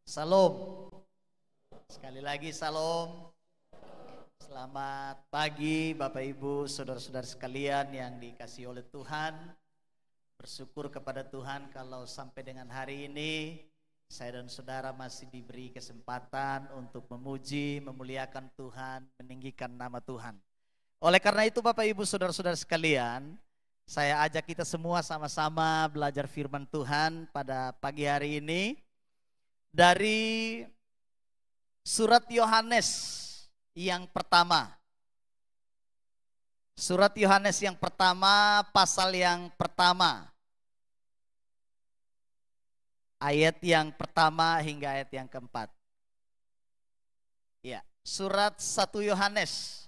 Salam. Sekali lagi salam. Selamat pagi Bapak Ibu, saudara-saudara sekalian yang dikasihi oleh Tuhan. Bersyukur kepada Tuhan kalau sampai dengan hari ini saya dan saudara masih diberi kesempatan untuk memuji, memuliakan Tuhan, meninggikan nama Tuhan. Oleh karena itu Bapak Ibu, saudara-saudara sekalian, saya ajak kita semua sama-sama belajar firman Tuhan pada pagi hari ini dari surat Yohanes yang pertama. Surat Yohanes yang pertama, pasal yang pertama. Ayat yang pertama hingga ayat yang keempat. Ya, surat 1 Yohanes.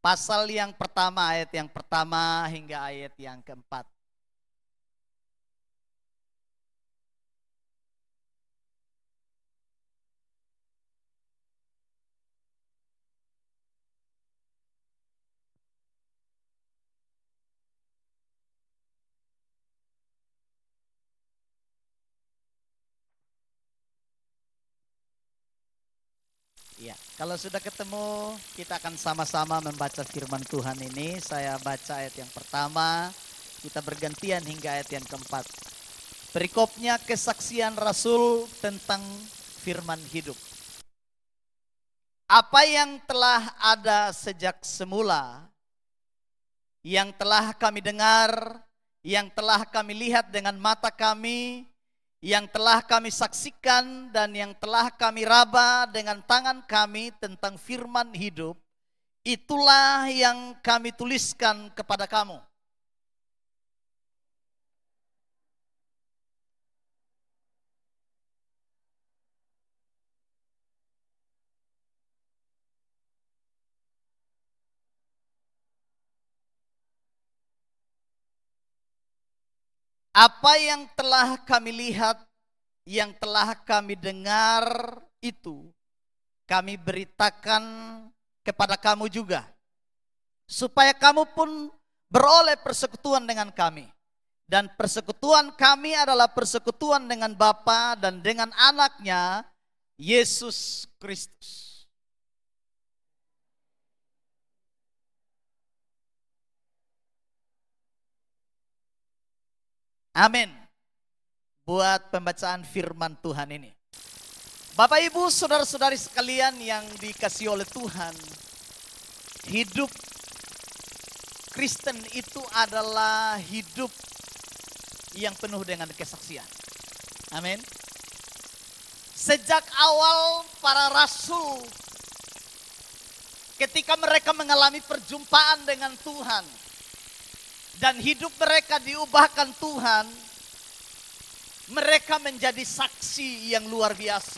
Pasal yang pertama, ayat yang pertama hingga ayat yang keempat. Ya, kalau sudah ketemu, kita akan sama-sama membaca firman Tuhan ini. Saya baca ayat yang pertama, kita bergantian hingga ayat yang keempat. Perikopnya kesaksian Rasul tentang firman hidup. Apa yang telah ada sejak semula, yang telah kami dengar, yang telah kami lihat dengan mata kami, yang telah kami saksikan dan yang telah kami raba dengan tangan kami tentang firman hidup, itulah yang kami tuliskan kepada kamu. Apa yang telah kami lihat, yang telah kami dengar itu kami beritakan kepada kamu juga, supaya kamu pun beroleh persekutuan dengan kami. Dan persekutuan kami adalah persekutuan dengan Bapa dan dengan anaknya, Yesus Kristus. Amin. Buat pembacaan firman Tuhan ini. Bapak Ibu, saudara-saudari sekalian yang dikasihi oleh Tuhan, hidup Kristen itu adalah hidup yang penuh dengan kesaksian. Amin. Sejak awal para rasul, ketika mereka mengalami perjumpaan dengan Tuhan, dan hidup mereka diubahkan Tuhan, mereka menjadi saksi yang luar biasa.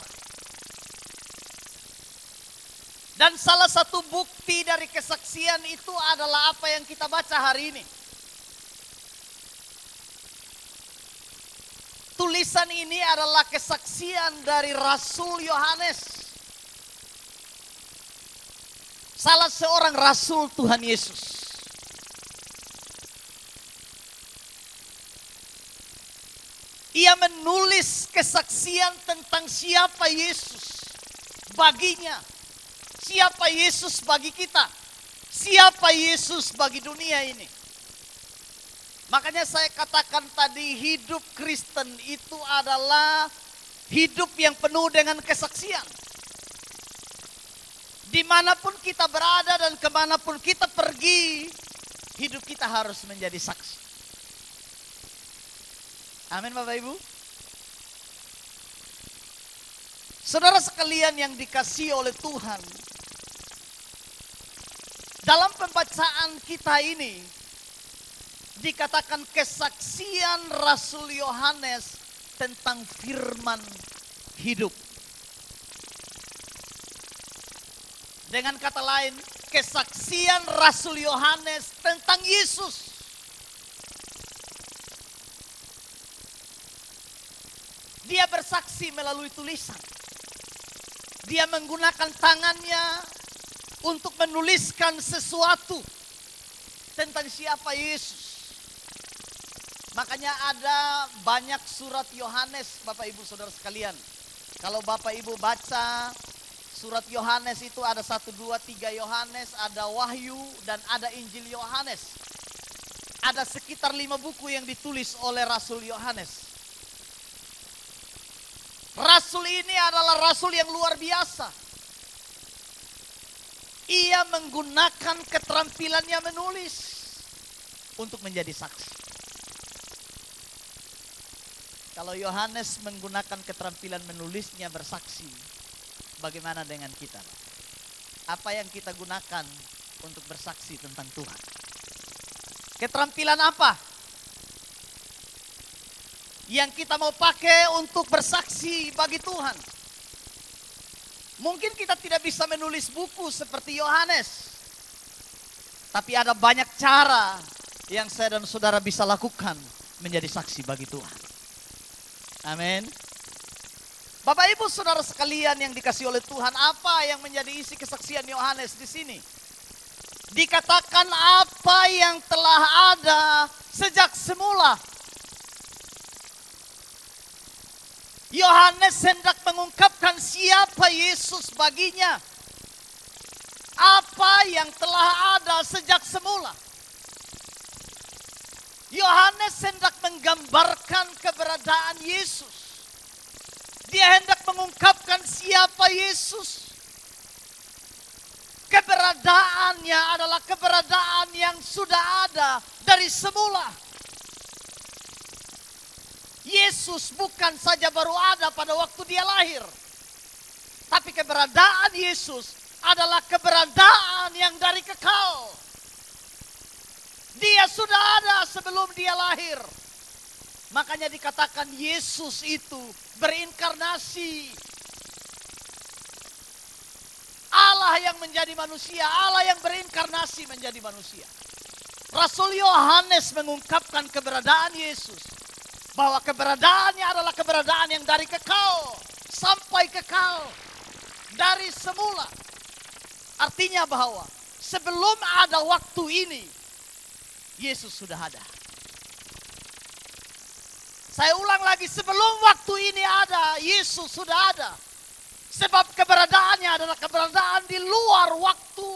Dan salah satu bukti dari kesaksian itu adalah apa yang kita baca hari ini. Tulisan ini adalah kesaksian dari Rasul Yohanes, salah seorang rasul Tuhan Yesus. Ia menulis kesaksian tentang siapa Yesus baginya, siapa Yesus bagi kita, siapa Yesus bagi dunia ini. Makanya saya katakan tadi, hidup Kristen itu adalah hidup yang penuh dengan kesaksian. Dimanapun kita berada dan kemanapun kita pergi, hidup kita harus menjadi saksi. Amin Bapak Ibu. Saudara sekalian yang dikasihi oleh Tuhan, dalam pembacaan kita ini dikatakan kesaksian Rasul Yohanes tentang firman hidup. Dengan kata lain, kesaksian Rasul Yohanes tentang Yesus. Dia bersaksi melalui tulisan. Dia menggunakan tangannya untuk menuliskan sesuatu tentang siapa Yesus. Makanya ada banyak surat Yohanes, Bapak Ibu Saudara sekalian. Kalau Bapak Ibu baca surat Yohanes itu ada 1, 2, 3 Yohanes, ada Wahyu dan ada Injil Yohanes. Ada sekitar 5 buku yang ditulis oleh Rasul Yohanes. Rasul ini adalah rasul yang luar biasa. Ia menggunakan keterampilannya menulis untuk menjadi saksi. Kalau Yohanes menggunakan keterampilan menulisnya bersaksi, bagaimana dengan kita? Apa yang kita gunakan untuk bersaksi tentang Tuhan? Keterampilan apa yang kita mau pakai untuk bersaksi bagi Tuhan? Mungkin kita tidak bisa menulis buku seperti Yohanes, tapi ada banyak cara yang saya dan saudara bisa lakukan menjadi saksi bagi Tuhan. Amin. Bapak Ibu Saudara sekalian yang dikasihi oleh Tuhan, apa yang menjadi isi kesaksian Yohanes di sini? Dikatakan apa yang telah ada sejak semula. Yohanes hendak mengungkapkan siapa Yesus baginya. Apa yang telah ada sejak semula. Yohanes hendak menggambarkan keberadaan Yesus. Dia hendak mengungkapkan siapa Yesus. Keberadaannya adalah keberadaan yang sudah ada dari semula. Yesus bukan saja baru ada pada waktu dia lahir. Tapi keberadaan Yesus adalah keberadaan yang dari kekal. Dia sudah ada sebelum dia lahir. Makanya dikatakan Yesus itu berinkarnasi. Allah yang menjadi manusia, Allah yang berinkarnasi menjadi manusia. Rasul Yohanes mengungkapkan keberadaan Yesus. Bahwa keberadaannya adalah keberadaan yang dari kekal sampai kekal. Dari semula. Artinya bahwa sebelum ada waktu ini, Yesus sudah ada. Saya ulang lagi, sebelum waktu ini ada, Yesus sudah ada. Sebab keberadaannya adalah keberadaan di luar waktu.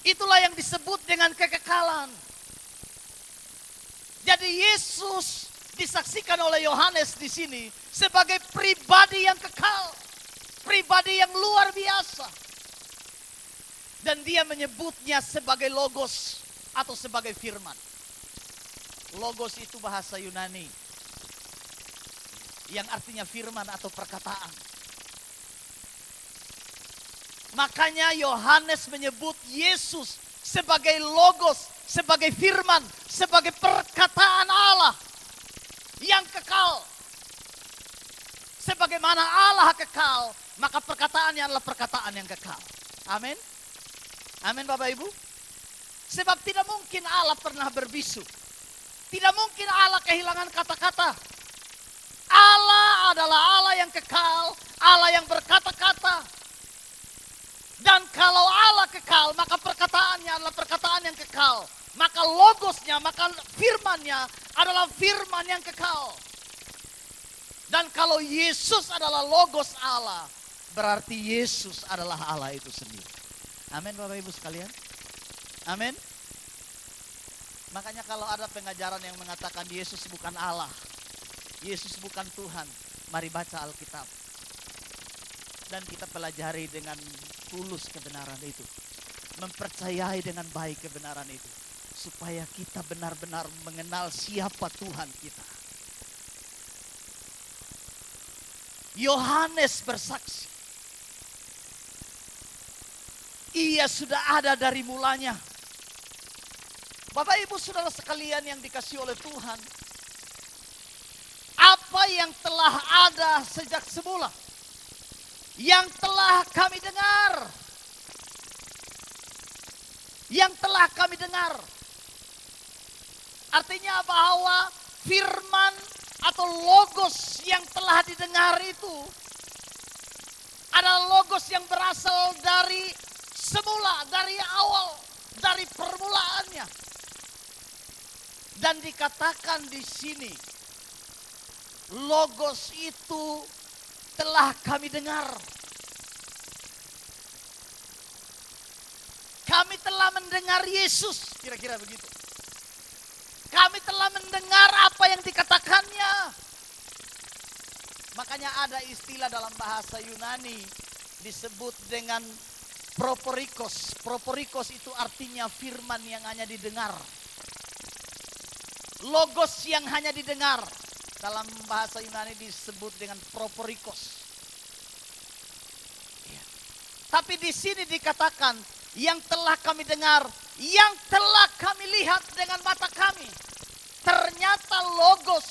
Itulah yang disebut dengan kekekalan. Jadi Yesus disaksikan oleh Yohanes di sini sebagai pribadi yang kekal. Pribadi yang luar biasa. Dan dia menyebutnya sebagai logos atau sebagai firman. Logos itu bahasa Yunani yang artinya firman atau perkataan. Makanya Yohanes menyebut Yesus sebagai logos, sebagai firman, sebagai perkataan Allah yang kekal. Sebagaimana Allah kekal, maka perkataannya adalah perkataan yang kekal. Amin. Amin Bapak Ibu. Sebab tidak mungkin Allah pernah berbisu. Tidak mungkin Allah kehilangan kata-kata. Allah adalah Allah yang kekal, Allah yang berkata-kata. Dan kalau Allah kekal, maka perkataannya adalah perkataan yang kekal. Maka logosnya, maka firmannya adalah firman yang kekal. Dan kalau Yesus adalah logos Allah, berarti Yesus adalah Allah itu sendiri. Amin Bapak Ibu sekalian. Amin. Makanya kalau ada pengajaran yang mengatakan Yesus bukan Allah, Yesus bukan Tuhan, mari baca Alkitab. Dan kita pelajari dengan tulus kebenaran itu. Mempercayai dengan baik kebenaran itu. Supaya kita benar-benar mengenal siapa Tuhan kita. Yohanes bersaksi. Ia sudah ada dari mulanya. Bapak Ibu Saudara sekalian yang dikasihi oleh Tuhan. Apa yang telah ada sejak semula. Yang telah kami dengar. Yang telah kami dengar. Artinya bahwa firman atau logos yang telah didengar itu adalah logos yang berasal dari semula, dari awal, dari permulaannya. Dan dikatakan di sini, Logos itu telah kami dengar. Kami telah mendengar Yesus, kira-kira begitu. Kami telah mendengar apa yang dikatakannya. Makanya ada istilah dalam bahasa Yunani disebut dengan proporikos. Proporikos itu artinya firman yang hanya didengar. Logos yang hanya didengar. Dalam bahasa Yunani disebut dengan proporikos. Ya. Tapi di sini dikatakan yang telah kami dengar, yang telah kami lihat dengan mata kami. Ternyata Logos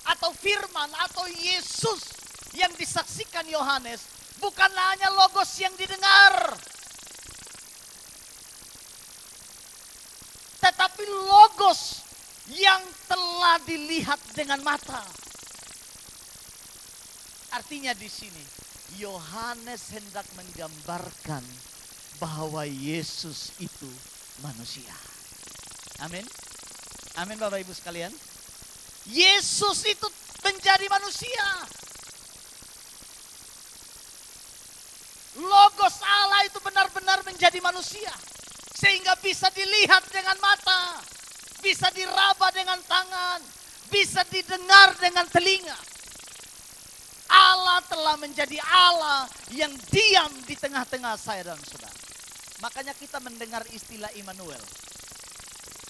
atau firman atau Yesus yang disaksikan Yohanes bukanlah hanya Logos yang didengar, tetapi Logos yang telah dilihat dengan mata. Artinya di sini Yohanes hendak menggambarkan bahwa Yesus itu manusia. Amin. Amin Bapak Ibu sekalian. Yesus itu menjadi manusia. Logos Allah itu benar-benar menjadi manusia. Sehingga bisa dilihat dengan mata. Bisa diraba dengan tangan. Bisa didengar dengan telinga. Allah telah menjadi Allah yang diam di tengah-tengah saya dan saudara. Makanya kita mendengar istilah Immanuel.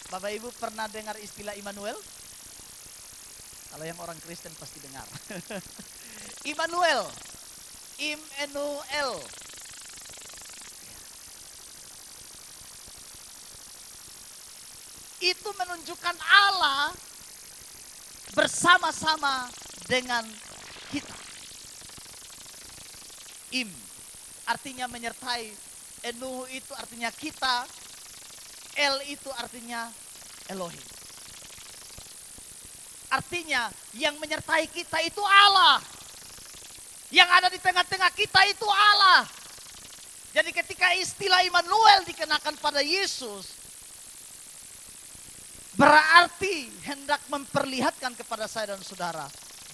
Bapak Ibu pernah dengar istilah Immanuel? Kalau yang orang Kristen pasti dengar. Immanuel. Immanuel. Itu menunjukkan Allah bersama-sama dengan kita. Im artinya menyertai. Enu itu artinya kita. El itu artinya Elohim. Artinya yang menyertai kita itu Allah. Yang ada di tengah-tengah kita itu Allah. Jadi ketika istilah Immanuel dikenakan pada Yesus, berarti hendak memperlihatkan kepada saya dan saudara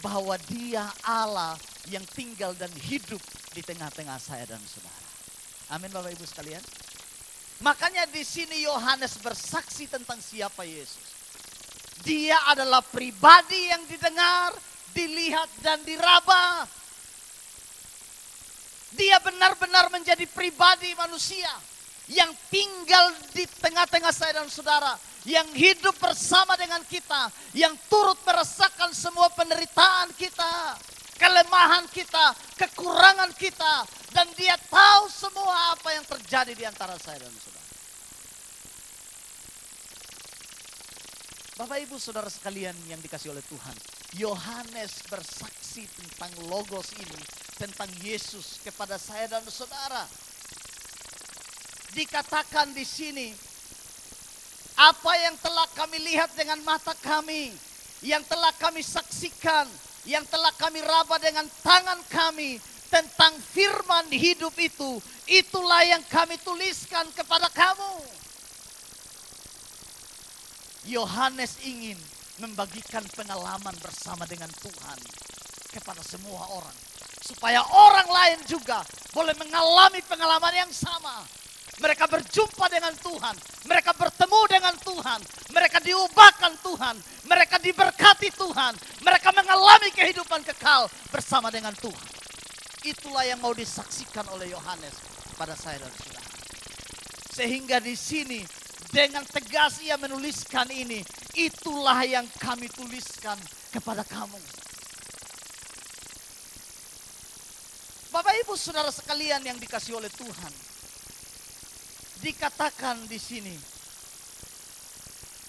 bahwa Dia Allah yang tinggal dan hidup di tengah-tengah saya dan saudara. Amin Bapak Ibu sekalian. Makanya di sini Yohanes bersaksi tentang siapa Yesus. Dia adalah pribadi yang didengar, dilihat dan diraba. Dia benar-benar menjadi pribadi manusia yang tinggal di tengah-tengah saya dan saudara, yang hidup bersama dengan kita, yang turut merasakan semua penderitaan kita, kelemahan kita, kekurangan kita, dan Dia tahu semua apa yang terjadi di antara saya dan saudara. Bapak Ibu Saudara sekalian yang dikasih oleh Tuhan, Yohanes bersaksi tentang Logos ini, tentang Yesus kepada saya dan saudara. Dikatakan di sini, apa yang telah kami lihat dengan mata kami, yang telah kami saksikan, yang telah kami raba dengan tangan kami tentang firman hidup itu, itulah yang kami tuliskan kepada kamu. Yohanes ingin membagikan pengalaman bersama dengan Tuhan kepada semua orang. Supaya orang lain juga boleh mengalami pengalaman yang sama. Mereka berjumpa dengan Tuhan. Mereka bertemu dengan Tuhan. Mereka diubahkan Tuhan. Mereka diberkati Tuhan. Mereka mengalami kehidupan kekal bersama dengan Tuhan. Itulah yang mau disaksikan oleh Yohanes pada saya dan saudara. Sehingga di sini dengan tegas ia menuliskan ini. Itulah yang kami tuliskan kepada kamu. Bapak Ibu Saudara sekalian yang dikasihi oleh Tuhan. Dikatakan di sini.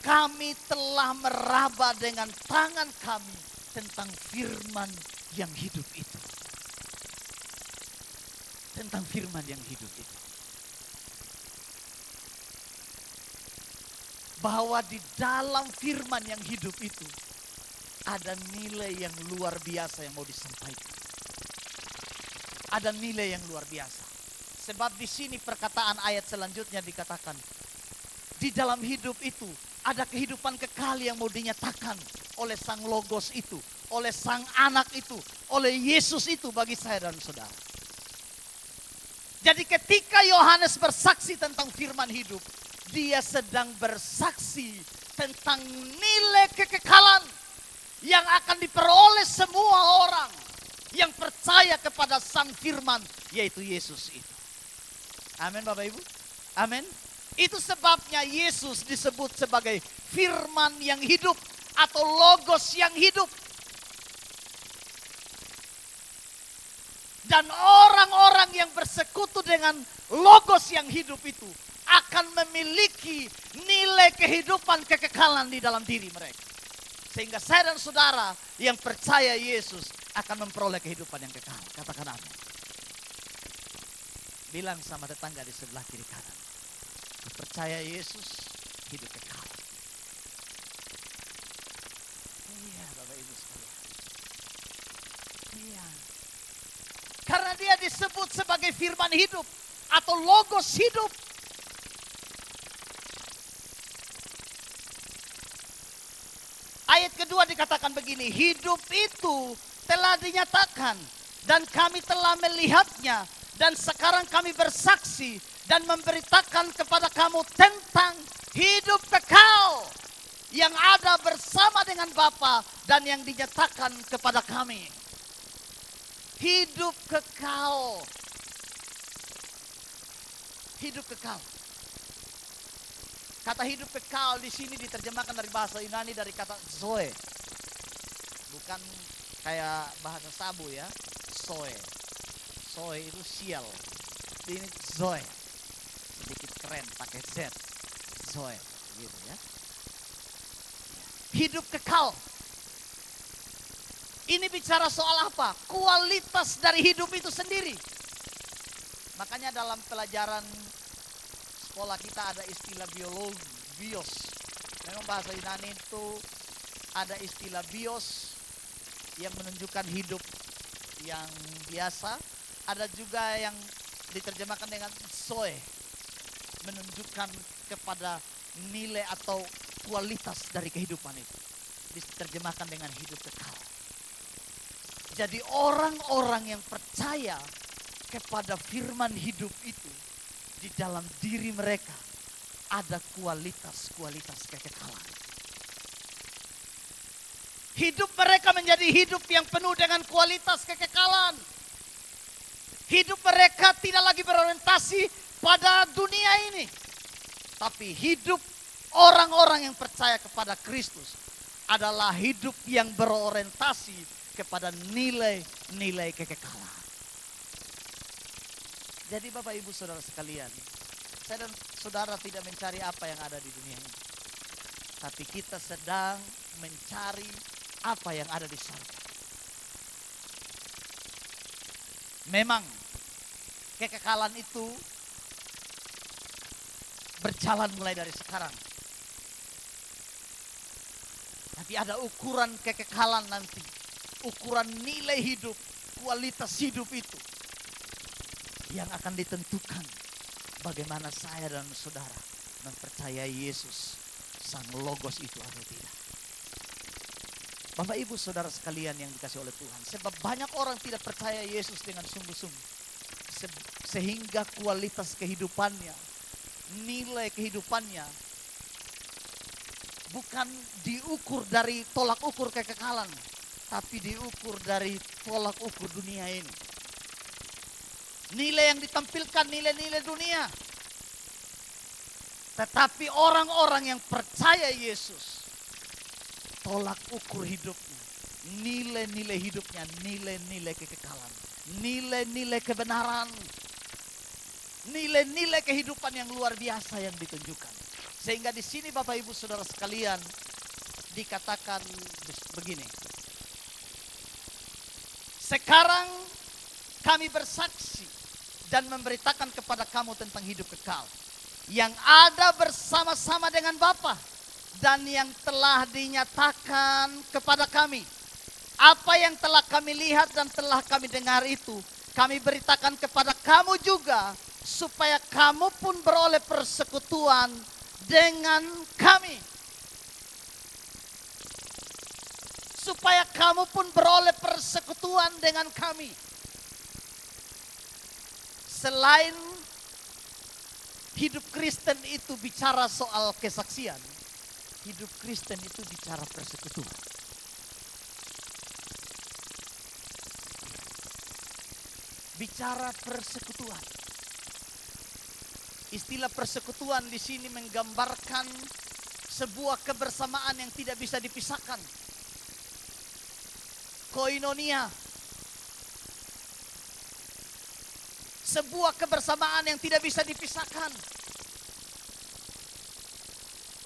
Kami telah meraba dengan tangan kami tentang firman yang hidup itu. Tentang firman yang hidup itu. Bahwa di dalam firman yang hidup itu ada nilai yang luar biasa yang mau disampaikan. Ada nilai yang luar biasa. Sebab di sini perkataan ayat selanjutnya dikatakan, di dalam hidup itu Ada kehidupan kekal yang mau dinyatakan oleh Sang Logos itu, oleh Sang Anak itu, oleh Yesus itu bagi saya dan saudara. Jadi ketika Yohanes bersaksi tentang firman hidup, dia sedang bersaksi tentang nilai kekekalan yang akan diperoleh semua orang yang percaya kepada Sang Firman, yaitu Yesus itu. Amin Bapak Ibu. Amin. Itu sebabnya Yesus disebut sebagai firman yang hidup atau logos yang hidup. Dan orang-orang yang bersekutu dengan logos yang hidup itu akan memiliki nilai kehidupan kekekalan di dalam diri mereka. Sehingga saya dan saudara yang percaya Yesus akan memperoleh kehidupan yang kekal. Katakan amin. Bilang sama tetangga di sebelah kiri kanan, percaya Yesus, hidup kekal. Iya Bapak Ibu sekalian. Iya. Karena dia disebut sebagai firman hidup atau logos hidup. Ayat kedua dikatakan begini, hidup itu telah dinyatakan dan kami telah melihatnya dan sekarang kami bersaksi dan memberitakan kepada kamu tentang hidup kekal yang ada bersama dengan Bapa dan yang dinyatakan kepada kami. Hidup kekal. Hidup kekal. Kata hidup kekal di sini diterjemahkan dari bahasa Yunani dari kata zoe. Bukan kayak bahasa sabu ya, zoe. Zoe itu sial. Ini zoe. Sedikit keren pakai Z. Zoe gitu ya. Hidup kekal. Ini bicara soal apa? Kualitas dari hidup itu sendiri. Makanya dalam pelajaran sekolah kita ada istilah bios. Memang bahasa Yunani itu ada istilah bios yang menunjukkan hidup yang biasa. Ada juga yang diterjemahkan dengan zoe, menunjukkan kepada nilai atau kualitas dari kehidupan itu. Diterjemahkan dengan hidup kekal. Jadi orang-orang yang percaya kepada firman hidup itu, di dalam diri mereka ada kualitas-kualitas kekekalan. Hidup mereka menjadi hidup yang penuh dengan kualitas kekekalan. Hidup mereka tidak lagi berorientasi pada dunia ini. Tapi hidup orang-orang yang percaya kepada Kristus adalah hidup yang berorientasi kepada nilai-nilai kekekalan. Jadi Bapak Ibu Saudara sekalian, saya dan saudara tidak mencari apa yang ada di dunia ini. Tapi kita sedang mencari apa yang ada di surga. Memang kekekalan itu berjalan mulai dari sekarang. Tapi ada ukuran kekekalan nanti. Ukuran nilai hidup, kualitas hidup itu yang akan ditentukan bagaimana saya dan saudara mempercayai Yesus, Sang Logos itu atau tidak. Bapak Ibu Saudara sekalian yang dikasih oleh Tuhan, sebab banyak orang tidak percaya Yesus dengan sungguh-sungguh, sehingga kualitas kehidupannya, nilai kehidupannya bukan diukur dari tolak ukur kekekalan, tapi diukur dari tolak ukur dunia ini. Nilai yang ditampilkan nilai-nilai dunia. Tetapi orang-orang yang percaya Yesus, tolak ukur hidupnya, nilai-nilai hidupnya, nilai-nilai kekekalan, nilai-nilai kebenaran, nilai-nilai kehidupan yang luar biasa yang ditunjukkan. Sehingga di sini Bapak Ibu Saudara sekalian dikatakan begini. Sekarang kami bersaksi dan memberitakan kepada kamu tentang hidup kekal yang ada bersama-sama dengan Bapa dan yang telah dinyatakan kepada kami. Apa yang telah kami lihat dan telah kami dengar itu kami beritakan kepada kamu juga, supaya kamu pun beroleh persekutuan dengan kami. supaya kamu pun beroleh persekutuan dengan kami. Selain hidup Kristen itu bicara soal kesaksian, hidup Kristen itu bicara persekutuan. Bicara persekutuan. Istilah persekutuan di sini menggambarkan sebuah kebersamaan yang tidak bisa dipisahkan. Koinonia. Sebuah kebersamaan yang tidak bisa dipisahkan.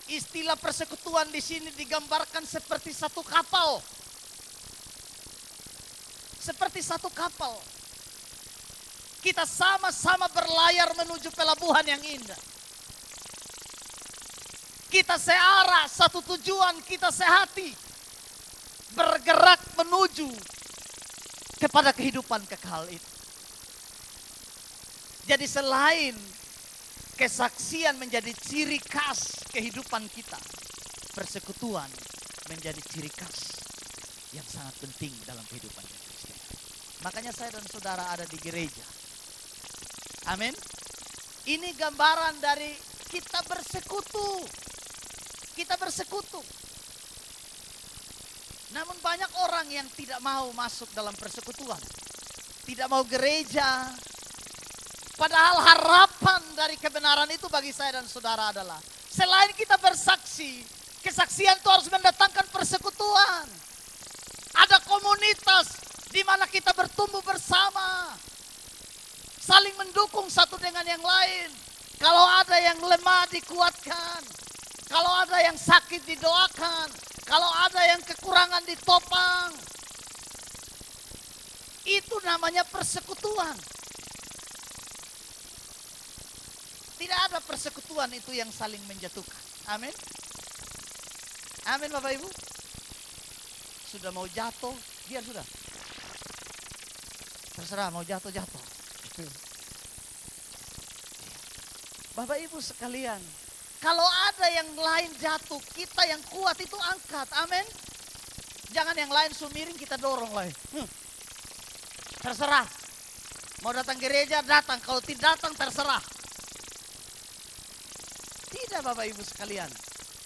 Istilah persekutuan di sini digambarkan seperti satu kapal. Seperti satu kapal. Kita sama-sama berlayar menuju pelabuhan yang indah. Kita searah, satu tujuan, kita sehati. Bergerak menuju kepada kehidupan kekal itu. Jadi selain kesaksian menjadi ciri khas kehidupan kita, persekutuan menjadi ciri khas yang sangat penting dalam kehidupan kita. Makanya saya dan saudara ada di gereja. Amin. Ini gambaran dari kita bersekutu. Kita bersekutu. Namun banyak orang yang tidak mau masuk dalam persekutuan. Tidak mau gereja. Padahal harapan dari kebenaran itu bagi saya dan saudara adalah selain kita bersaksi, kesaksian itu harus mendatangkan persekutuan. Ada komunitas di mana kita bertumbuh bersama. Saling mendukung satu dengan yang lain. Kalau ada yang lemah dikuatkan. Kalau ada yang sakit didoakan. Kalau ada yang kekurangan ditopang. Itu namanya persekutuan. Tidak ada persekutuan itu yang saling menjatuhkan. Amin. Amin Bapak Ibu. Sudah mau jatuh, biar sudah. Terserah mau jatuh-jatuh. Bapak Ibu sekalian, kalau ada yang lain jatuh, kita yang kuat itu angkat. Amin. Jangan yang lain sumiring, kita dorong lain. Terserah. Mau datang gereja, datang. Kalau tidak datang, terserah. Tidak Bapak Ibu sekalian.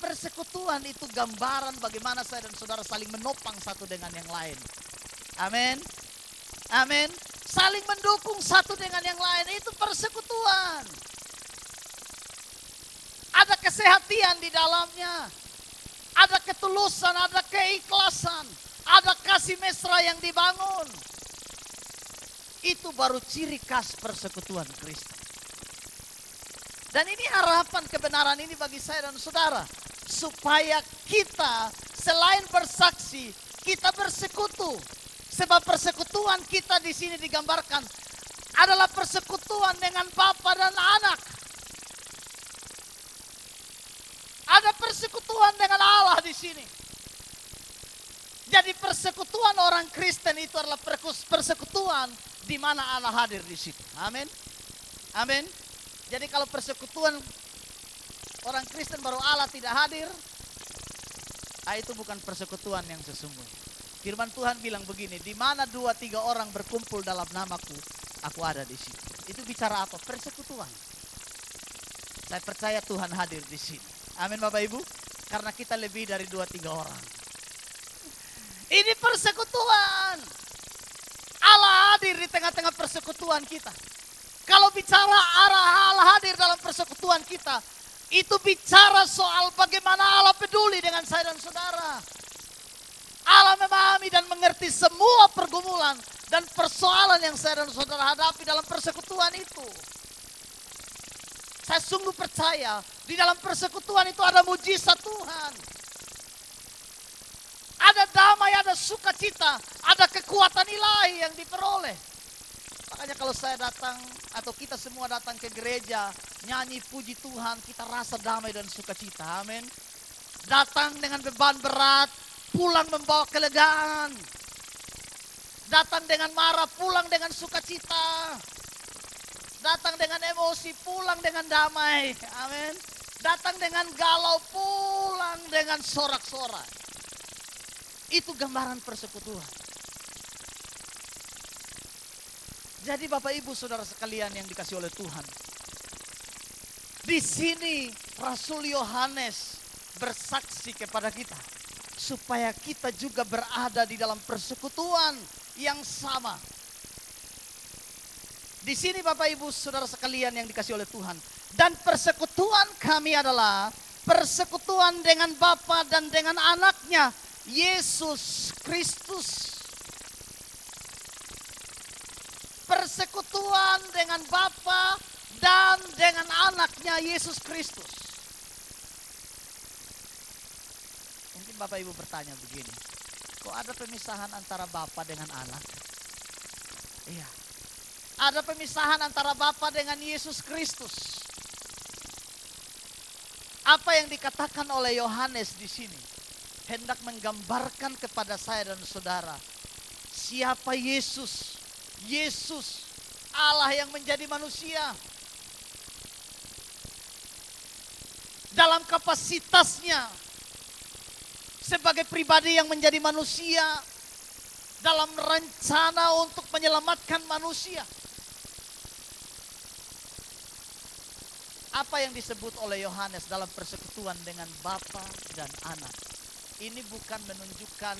Persekutuan itu gambaran bagaimana saya dan saudara saling menopang satu dengan yang lain. Amin. Amin. Saling mendukung satu dengan yang lain, itu persekutuan. Ada kesehatan di dalamnya. Ada ketulusan, ada keikhlasan. Ada kasih mesra yang dibangun. Itu baru ciri khas persekutuan Kristus. Dan ini harapan kebenaran ini bagi saya dan saudara. Supaya kita selain bersaksi, kita bersekutu. Sebab persekutuan kita di sini digambarkan adalah persekutuan dengan Bapa dan Anak. Ada persekutuan dengan Allah di sini. Jadi persekutuan orang Kristen itu adalah persekutuan di mana Allah hadir di situ. Amin. Amin. Jadi kalau persekutuan orang Kristen baru Allah tidak hadir, itu bukan persekutuan yang sesungguhnya. Firman Tuhan bilang begini, di mana 2-3 orang berkumpul dalam namaku, aku ada di situ. Itu bicara apa? Persekutuan. Saya percaya Tuhan hadir di sini. Amin Bapak Ibu. Karena kita lebih dari 2-3 orang. Ini persekutuan. Allah hadir di tengah-tengah persekutuan kita. Kalau bicara Allah hadir dalam persekutuan kita, itu bicara soal bagaimana Allah peduli dengan saya dan saudara. Allah memahami dan mengerti semua pergumulan dan persoalan yang saya dan saudara hadapi dalam persekutuan itu. Saya sungguh percaya di dalam persekutuan itu ada mujizat Tuhan. Ada damai, ada sukacita, ada kekuatan ilahi yang diperoleh. Makanya kalau saya datang atau kita semua datang ke gereja, nyanyi puji Tuhan, kita rasa damai dan sukacita. Amin. Datang dengan beban berat, pulang membawa kelegaan. Datang dengan marah, pulang dengan sukacita. Datang dengan emosi, pulang dengan damai. Amin. Datang dengan galau, pulang dengan sorak-sorai. Itu gambaran persekutuan. Jadi Bapak Ibu Saudara sekalian yang dikasih oleh Tuhan, di sini Rasul Yohanes bersaksi kepada kita supaya kita juga berada di dalam persekutuan yang sama. Di sini Bapak Ibu Saudara sekalian yang dikasih oleh Tuhan, dan persekutuan kami adalah persekutuan dengan Bapa dan dengan anaknya Yesus Kristus. Persekutuan dengan Bapa dan dengan anaknya Yesus Kristus. Mungkin Bapak Ibu bertanya begini, kok ada pemisahan antara Bapa dengan anak? Iya, ada pemisahan antara Bapa dengan Yesus Kristus. Apa yang dikatakan oleh Yohanes di sini hendak menggambarkan kepada saya dan saudara siapa Yesus. Yesus, Allah yang menjadi manusia. Dalam kapasitasnya sebagai pribadi yang menjadi manusia, dalam rencana untuk menyelamatkan manusia. Apa yang disebut oleh Yohanes dalam persekutuan dengan Bapa dan Anak? Ini bukan menunjukkan,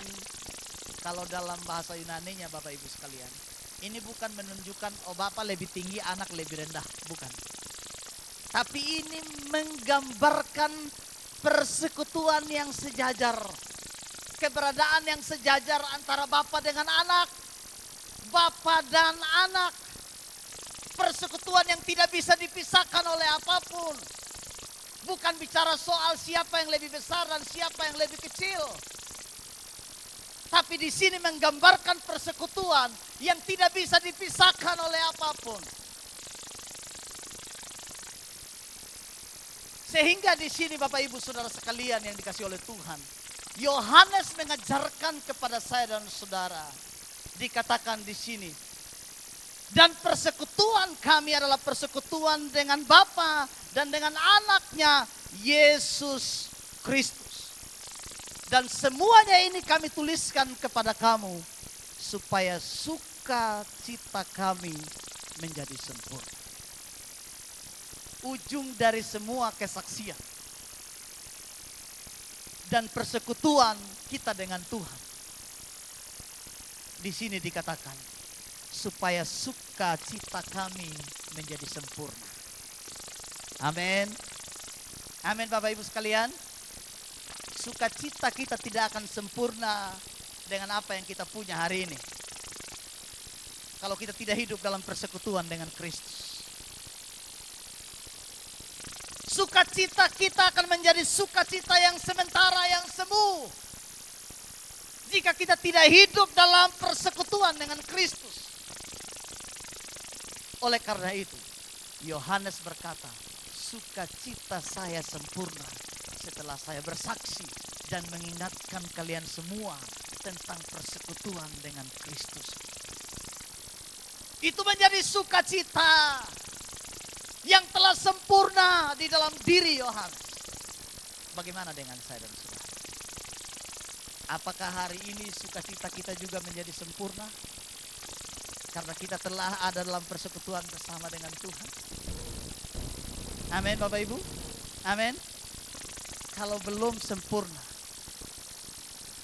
kalau dalam bahasa Yunaninya Bapak Ibu sekalian, ini bukan menunjukkan Bapa lebih tinggi, anak lebih rendah, bukan. Tapi ini menggambarkan persekutuan yang sejajar. Keberadaan yang sejajar antara Bapa dengan anak. Bapa dan anak. Persekutuan yang tidak bisa dipisahkan oleh apapun. Bukan bicara soal siapa yang lebih besar dan siapa yang lebih kecil. Tapi di sini menggambarkan persekutuan yang tidak bisa dipisahkan oleh apapun. Sehingga di sini Bapak Ibu Saudara sekalian yang dikasih oleh Tuhan, Yohanes mengajarkan kepada saya dan saudara, dikatakan di sini, dan persekutuan kami adalah persekutuan dengan Bapa dan dengan anaknya Yesus Kristus. Dan semuanya ini kami tuliskan kepada kamu supaya sukacita kami menjadi sempurna. Ujung dari semua kesaksian dan persekutuan kita dengan Tuhan. Di sini dikatakan supaya sukacita kami menjadi sempurna. Amin. Amin Bapak Ibu sekalian. Sukacita kita tidak akan sempurna dengan apa yang kita punya hari ini, kalau kita tidak hidup dalam persekutuan dengan Kristus. Sukacita kita akan menjadi sukacita yang sementara, yang semu, jika kita tidak hidup dalam persekutuan dengan Kristus. Oleh karena itu, Yohanes berkata, sukacita saya sempurna setelah saya bersaksi dan mengingatkan kalian semua tentang persekutuan dengan Kristus. Itu menjadi sukacita yang telah sempurna di dalam diri Yohanes. Bagaimana dengan saya dan saudara? Apakah hari ini sukacita kita juga menjadi sempurna? Karena kita telah ada dalam persekutuan bersama dengan Tuhan. Amin Bapak Ibu. Amin. Kalau belum sempurna,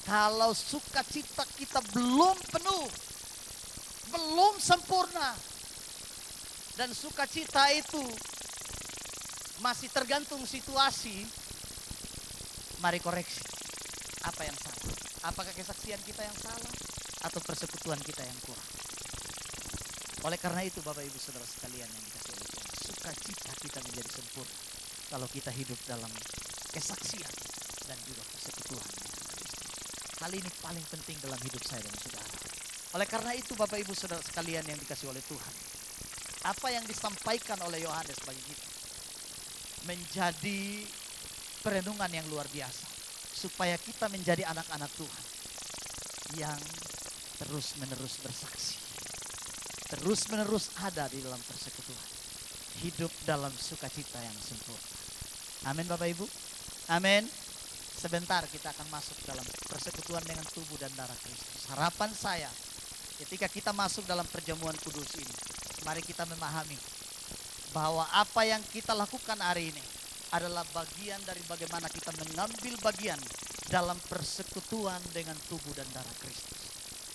kalau sukacita kita belum penuh, belum sempurna, dan sukacita itu masih tergantung situasi, mari koreksi. Apa yang salah? Apakah kesaksian kita yang salah atau persekutuan kita yang kurang? Oleh karena itu Bapak Ibu Saudara sekalian yang dikasihi oleh Tuhan, sukacita kita menjadi sempurna kalau kita hidup dalam kesaksian dan juga persekutuan dengan Kristus. Hal ini paling penting dalam hidup saya dan saudara. Oleh karena itu Bapak Ibu Saudara sekalian yang dikasihi oleh Tuhan, apa yang disampaikan oleh Yohanes bagi kita menjadi perenungan yang luar biasa, supaya kita menjadi anak-anak Tuhan yang terus-menerus bersaksi, terus-menerus ada di dalam persekutuan, hidup dalam sukacita yang sempurna. Amin Bapak Ibu. Amin. Sebentar kita akan masuk dalam persekutuan dengan tubuh dan darah Kristus. Harapan saya ketika kita masuk dalam perjamuan kudus ini, mari kita memahami bahwa apa yang kita lakukan hari ini adalah bagian dari bagaimana kita mengambil bagian dalam persekutuan dengan tubuh dan darah Kristus.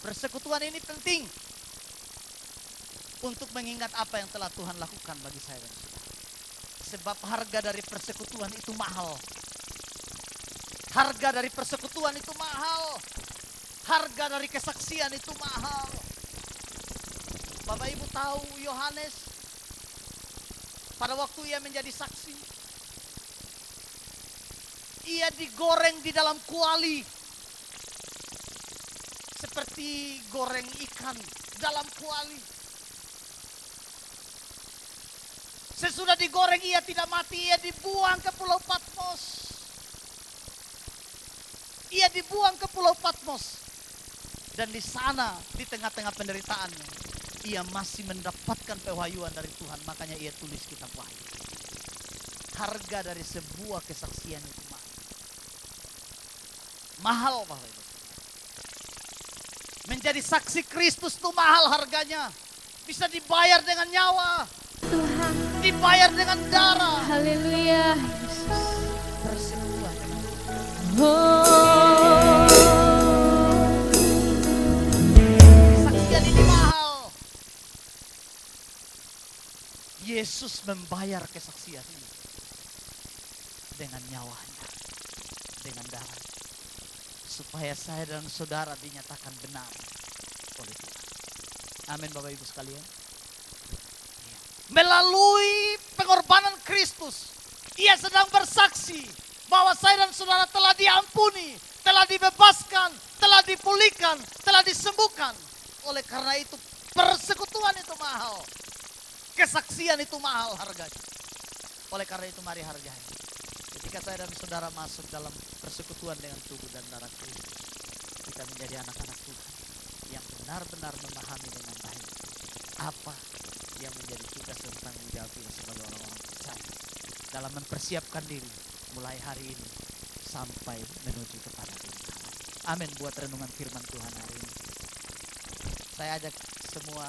Persekutuan ini penting untuk mengingat apa yang telah Tuhan lakukan bagi saya dan saudara. Sebab harga dari persekutuan itu mahal. Harga dari persekutuan itu mahal. Harga dari kesaksian itu mahal. Bapak Ibu tahu Yohanes pada waktu ia menjadi saksi, ia digoreng di dalam kuali seperti goreng ikan dalam kuali. Sesudah digoreng ia tidak mati, ia dibuang ke Pulau Patmos. Ia dibuang ke Pulau Patmos. Dan di sana, di tengah-tengah penderitaannya, ia masih mendapatkan pewahyuan dari Tuhan. Makanya ia tulis kitab Wahyu. Harga dari sebuah kesaksian itu mahal. Mahal, Bapak Ibu. Menjadi saksi Kristus itu mahal harganya. Bisa dibayar dengan nyawa. Tuhan. Dibayar dengan darah. Haleluya, Yesus. Persekutuan. Kesaksian ini mahal. Yesus membayar kesaksian ini dengan nyawanya, dengan darah, supaya saya dan saudara dinyatakan benar oleh Tuhan. Amin, Bapak Ibu sekalian. Melalui pengorbanan Kristus, ia sedang bersaksi bahwa saya dan saudara telah diampuni, telah dibebaskan, telah dipulihkan, telah disembuhkan. Oleh karena itu persekutuan itu mahal. Kesaksian itu mahal harganya. Oleh karena itu mari hargai. Ketika saya dan saudara masuk dalam persekutuan dengan tubuh dan darah Kristus, kita menjadi anak-anak Tuhan yang benar-benar memahami dengan baik apa yang menjadi tugas dan tanggung jawab kita sebagai orang-orang percaya dalam mempersiapkan diri mulai hari ini sampai menuju kepada Tuhan. Amin. Buat renungan firman Tuhan hari ini, saya ajak semua